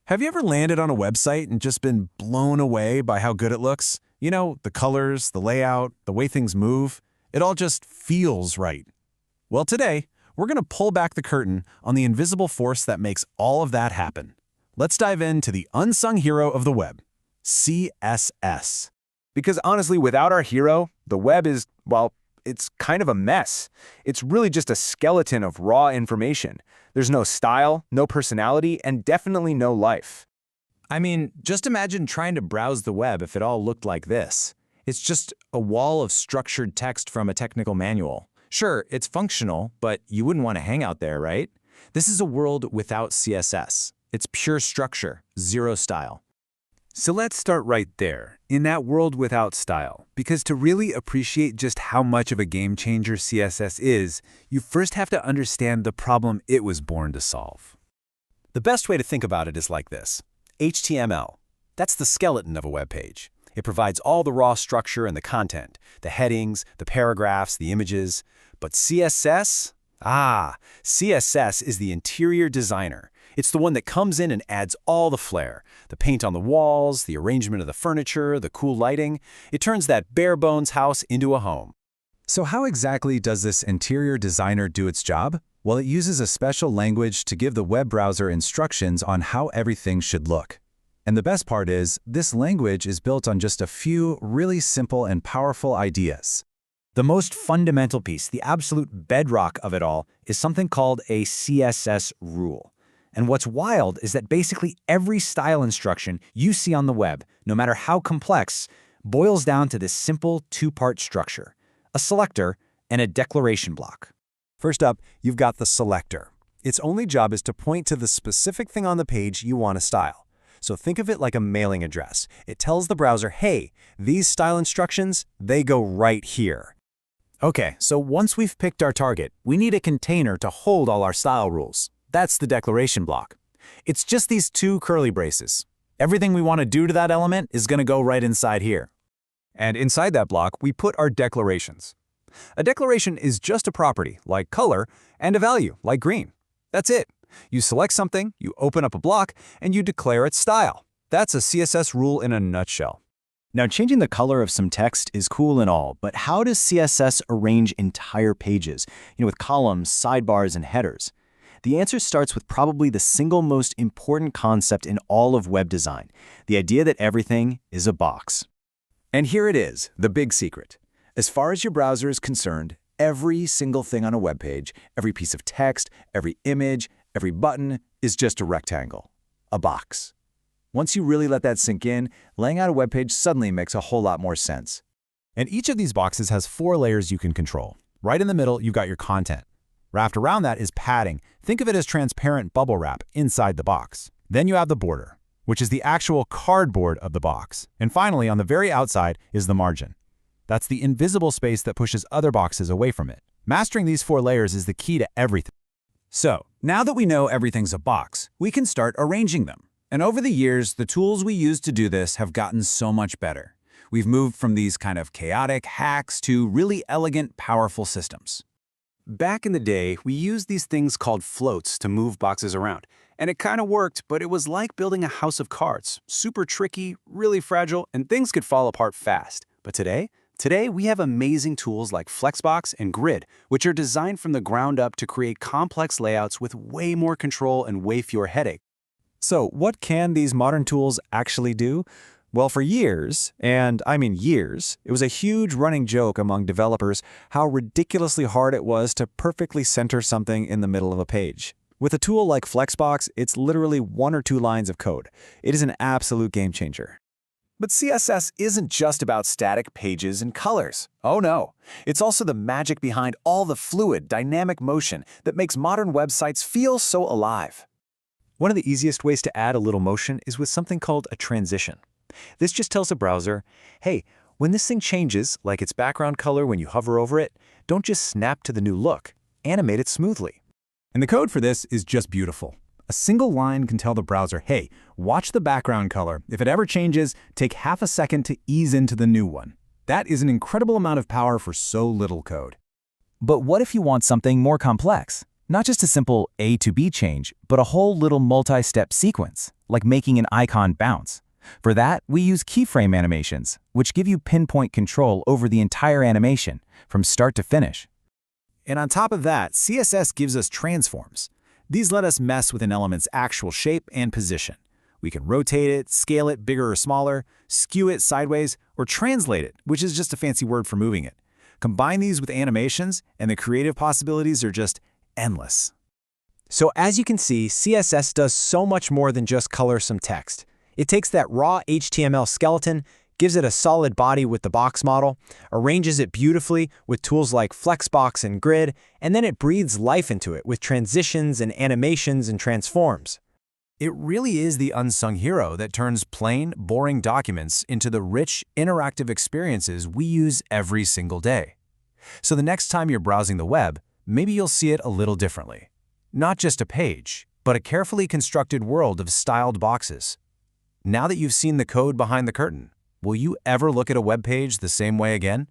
Have you ever landed on a website and just been blown away by how good it looks? You know, the colors, the layout, the way things move. It all just feels right. Well, today, we're going to pull back the curtain on the invisible force that makes all of that happen. Let's dive into the unsung hero of the web, CSS. Because honestly, without our hero, the web is, well, it's kind of a mess. It's really just a skeleton of raw information. There's no style, no personality, and definitely no life. I mean, just imagine trying to browse the web if it all looked like this. It's just a wall of structured text from a technical manual. Sure, it's functional, but you wouldn't want to hang out there, right? This is a world without CSS. It's pure structure, zero style. So let's start right there, in that world without style, because to really appreciate just how much of a game changer CSS is, you first have to understand the problem it was born to solve. The best way to think about it is like this. HTML. That's the skeleton of a web page. It provides all the raw structure and the content, the headings, the paragraphs, the images. But CSS? CSS is the interior designer. It's the one that comes in and adds all the flair, the paint on the walls, the arrangement of the furniture, the cool lighting. It turns that bare-bones house into a home. So how exactly does this interior designer do its job? Well, it uses a special language to give the web browser instructions on how everything should look. And the best part is, this language is built on just a few really simple and powerful ideas. The most fundamental piece, the absolute bedrock of it all, is something called a CSS rule. And what's wild is that basically every style instruction you see on the web, no matter how complex, boils down to this simple two-part structure: a selector and a declaration block. First up, you've got the selector. Its only job is to point to the specific thing on the page you want to style. So think of it like a mailing address. It tells the browser, hey, these style instructions, they go right here. Okay, so once we've picked our target, we need a container to hold all our style rules. That's the declaration block. It's just these two curly braces. Everything we want to do to that element is going to go right inside here. And inside that block, we put our declarations. A declaration is just a property, like color, and a value, like green. That's it. You select something, you open up a block, and you declare its style. That's a CSS rule in a nutshell. Now, changing the color of some text is cool and all, but how does CSS arrange entire pages, with columns, sidebars, and headers? The answer starts with probably the single most important concept in all of web design, the idea that everything is a box. And here it is, the big secret. As far as your browser is concerned, every single thing on a web page, every piece of text, every image, every button is just a rectangle, a box. Once you really let that sink in, laying out a web page suddenly makes a whole lot more sense. And each of these boxes has 4 layers you can control. Right in the middle, you've got your content. Wrapped around that is padding. Think of it as transparent bubble wrap inside the box. Then you have the border, which is the actual cardboard of the box. And finally, on the very outside is the margin. That's the invisible space that pushes other boxes away from it. Mastering these 4 layers is the key to everything. So, now that we know everything's a box, we can start arranging them. And over the years, the tools we use to do this have gotten so much better. We've moved from these kind of chaotic hacks to really elegant, powerful systems. Back in the day, we used these things called floats to move boxes around. And it kind of worked, but it was like building a house of cards. Super tricky, really fragile, and things could fall apart fast. But today we have amazing tools like Flexbox and Grid, which are designed from the ground up to create complex layouts with way more control and way fewer headaches. So what can these modern tools actually do? Well, for years, and I mean years, it was a huge running joke among developers how ridiculously hard it was to perfectly center something in the middle of a page. With a tool like Flexbox, it's literally 1 or 2 lines of code. It is an absolute game changer. But CSS isn't just about static pages and colors. Oh no, it's also the magic behind all the fluid, dynamic motion that makes modern websites feel so alive. One of the easiest ways to add a little motion is with something called a transition. This just tells the browser, hey, when this thing changes, like its background color when you hover over it, don't just snap to the new look, animate it smoothly. And the code for this is just beautiful. A single line can tell the browser, hey, watch the background color. If it ever changes, take half a second to ease into the new one. That is an incredible amount of power for so little code. But what if you want something more complex? Not just a simple A to B change, but a whole little multi-step sequence. like making an icon bounce. For that, we use keyframe animations, which give you pinpoint control over the entire animation, from start to finish. And on top of that, CSS gives us transforms. These let us mess with an element's actual shape and position. We can rotate it, scale it bigger or smaller, skew it sideways, or translate it, which is just a fancy word for moving it. Combine these with animations, and the creative possibilities are just endless. So as you can see, CSS does so much more than just color some text. It takes that raw HTML skeleton, gives it a solid body with the box model, arranges it beautifully with tools like Flexbox and Grid, and then it breathes life into it with transitions and animations and transforms. It really is the unsung hero that turns plain, boring documents into the rich, interactive experiences we use every single day. So the next time you're browsing the web, maybe you'll see it a little differently. Not just a page, but a carefully constructed world of styled boxes. Now that you've seen the code behind the curtain, will you ever look at a web page the same way again?